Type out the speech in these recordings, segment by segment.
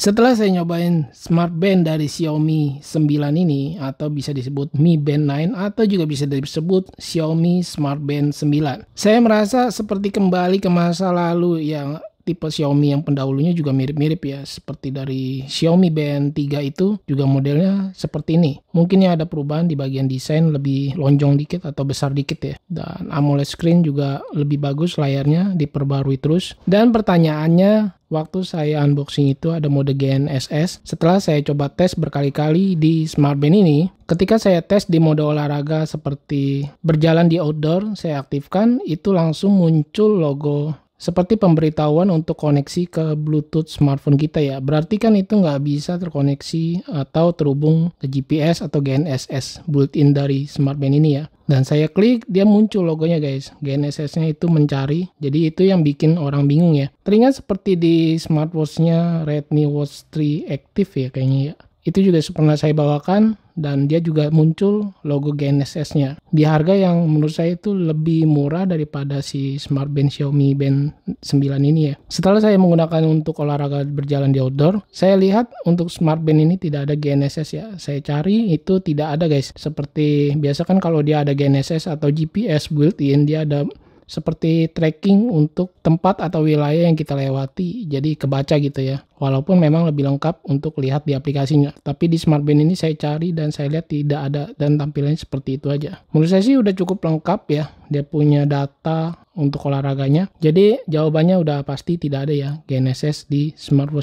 Setelah saya nyobain smart band dari Xiaomi 9 ini, atau bisa disebut Mi Band 9 atau juga bisa disebut Xiaomi Smart Band 9, saya merasa seperti kembali ke masa lalu yang tipe Xiaomi yang pendahulunya juga mirip-mirip ya, seperti dari Xiaomi Band 3 itu juga modelnya seperti ini. Mungkin ya ada perubahan di bagian desain, lebih lonjong dikit atau besar dikit ya. Dan AMOLED screen juga lebih bagus, layarnya diperbarui terus. Dan pertanyaannya, waktu saya unboxing itu ada mode GNSS. Setelah saya coba tes berkali-kali di smart band ini, ketika saya tes di mode olahraga seperti berjalan di outdoor, saya aktifkan, itu langsung muncul logo seperti pemberitahuan untuk koneksi ke Bluetooth smartphone kita ya. Berarti kan itu nggak bisa terkoneksi atau terhubung ke GPS atau GNSS built-in dari smart band ini ya. Dan saya klik, dia muncul logonya guys. GNSS-nya itu mencari. Jadi itu yang bikin orang bingung ya. Teringat seperti di smartwatch-nya Redmi Watch 3 Active ya kayaknya ya. Itu juga pernah saya bawakan dan dia juga muncul logo GNSS-nya. Di harga yang menurut saya itu lebih murah daripada si smart band Xiaomi Band 9 ini ya. Setelah saya menggunakan untuk olahraga berjalan di outdoor, saya lihat untuk smart band ini tidak ada GNSS ya. Saya cari itu tidak ada guys. Seperti biasa kan kalau dia ada GNSS atau GPS built-in, dia ada seperti tracking untuk tempat atau wilayah yang kita lewati, jadi kebaca gitu ya. Walaupun memang lebih lengkap untuk lihat di aplikasinya, tapi di smart band ini saya cari dan saya lihat tidak ada, dan tampilannya seperti itu aja. Menurut saya sih udah cukup lengkap ya, dia punya data untuk olahraganya. Jadi jawabannya udah pasti tidak ada ya GNSS di smart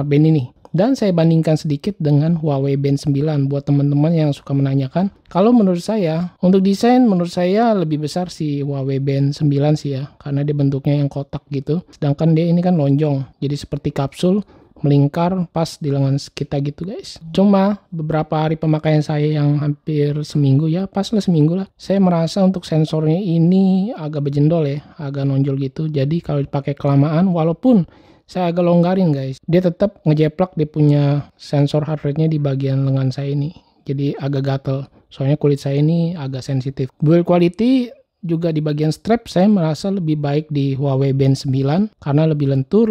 band ini. Dan saya bandingkan sedikit dengan Huawei Band 9 buat teman-teman yang suka menanyakan. Kalau menurut saya, untuk desain menurut saya lebih besar si Huawei Band 9 sih ya. Karena dia bentuknya yang kotak gitu. Sedangkan dia ini kan lonjong. Jadi seperti kapsul, melingkar pas di lengan kita gitu guys. Cuma beberapa hari pemakaian saya yang hampir seminggu ya, pas lah seminggu lah, saya merasa untuk sensornya ini agak berjendol ya, agak nonjol gitu. Jadi kalau dipakai kelamaan, walaupun saya agak longgarin guys, dia tetap ngejeplak, dia punya sensor heart rate-nya di bagian lengan saya ini. Jadi agak gatel, soalnya kulit saya ini agak sensitif. Build quality juga di bagian strap saya merasa lebih baik di Huawei Band 9 karena lebih lentur,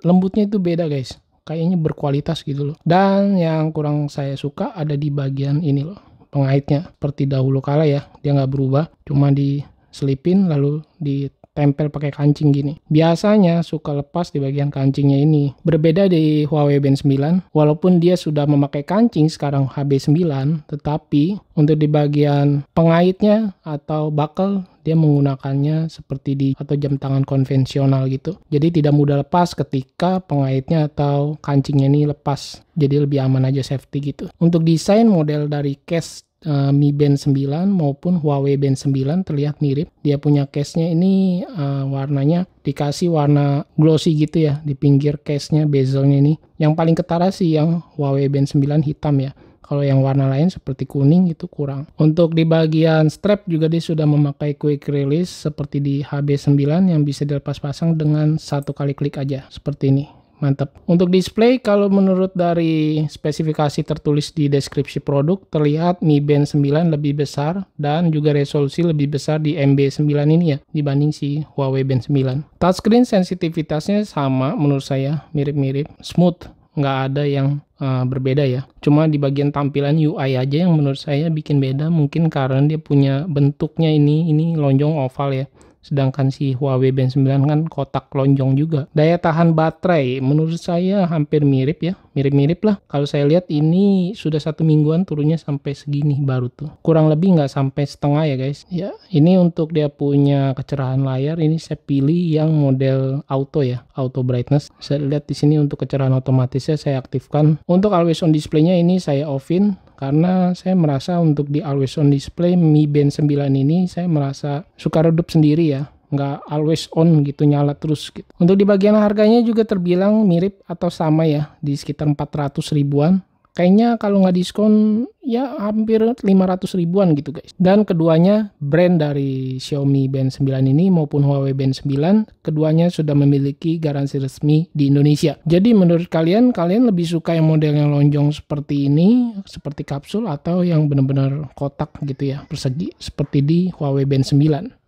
lembutnya itu beda guys. Kayaknya berkualitas gitu loh. Dan yang kurang saya suka ada di bagian ini loh, pengaitnya. Seperti dahulu kala ya, dia nggak berubah, cuma diselipin lalu ditempel pakai kancing gini. Biasanya suka lepas di bagian kancingnya ini. Berbeda di Huawei Band 9, walaupun dia sudah memakai kancing sekarang HB9, tetapi untuk di bagian pengaitnya atau buckle dia menggunakannya seperti atau jam tangan konvensional gitu. Jadi tidak mudah lepas ketika pengaitnya atau kancingnya ini lepas. Jadi lebih aman aja, safety gitu. Untuk desain model dari case Mi Band 9 maupun Huawei Band 9 terlihat mirip. Dia punya case-nya ini warnanya dikasih warna glossy gitu ya di pinggir case-nya, bezelnya ini. Yang paling ketara sih yang Huawei Band 9 hitam ya. Kalau yang warna lain seperti kuning itu kurang. Untuk di bagian strap juga dia sudah memakai quick release seperti di HB9 yang bisa dilepas pasang dengan satu kali klik aja seperti ini. Mantap. Untuk display, kalau menurut dari spesifikasi tertulis di deskripsi produk, terlihat Mi Band 9 lebih besar dan juga resolusi lebih besar di MB9 ini ya, dibanding si Huawei Band 9. Touchscreen sensitivitasnya sama menurut saya, mirip-mirip, smooth, nggak ada yang berbeda ya. Cuma di bagian tampilan UI aja yang menurut saya bikin beda, mungkin karena dia punya bentuknya ini lonjong oval ya. Sedangkan si Huawei Band 9 kan kotak lonjong juga. Daya tahan baterai menurut saya hampir mirip ya. Mirip-mirip lah. Kalau saya lihat ini sudah 1 mingguan turunnya sampai segini baru tuh. Kurang lebih nggak sampai setengah ya guys. Ya, ini untuk dia punya kecerahan layar. Ini saya pilih yang model auto ya. Auto brightness. Saya lihat di sini untuk kecerahan otomatisnya saya aktifkan. Untuk always on display-nya ini saya off-in. Karena saya merasa untuk di always on display Mi Band 9 ini saya merasa suka redup sendiri ya, nggak always on gitu, nyala terus gitu. Untuk di bagian harganya juga terbilang mirip atau sama ya, di sekitar 400 ribuan. Kayaknya kalau nggak diskon ya hampir 500 ribuan gitu guys. Dan keduanya brand dari Xiaomi Band 9 ini maupun Huawei Band 9, keduanya sudah memiliki garansi resmi di Indonesia. Jadi menurut kalian lebih suka yang model yang lonjong seperti ini, seperti kapsul, atau yang benar-benar kotak gitu ya, persegi seperti di Huawei Band 9?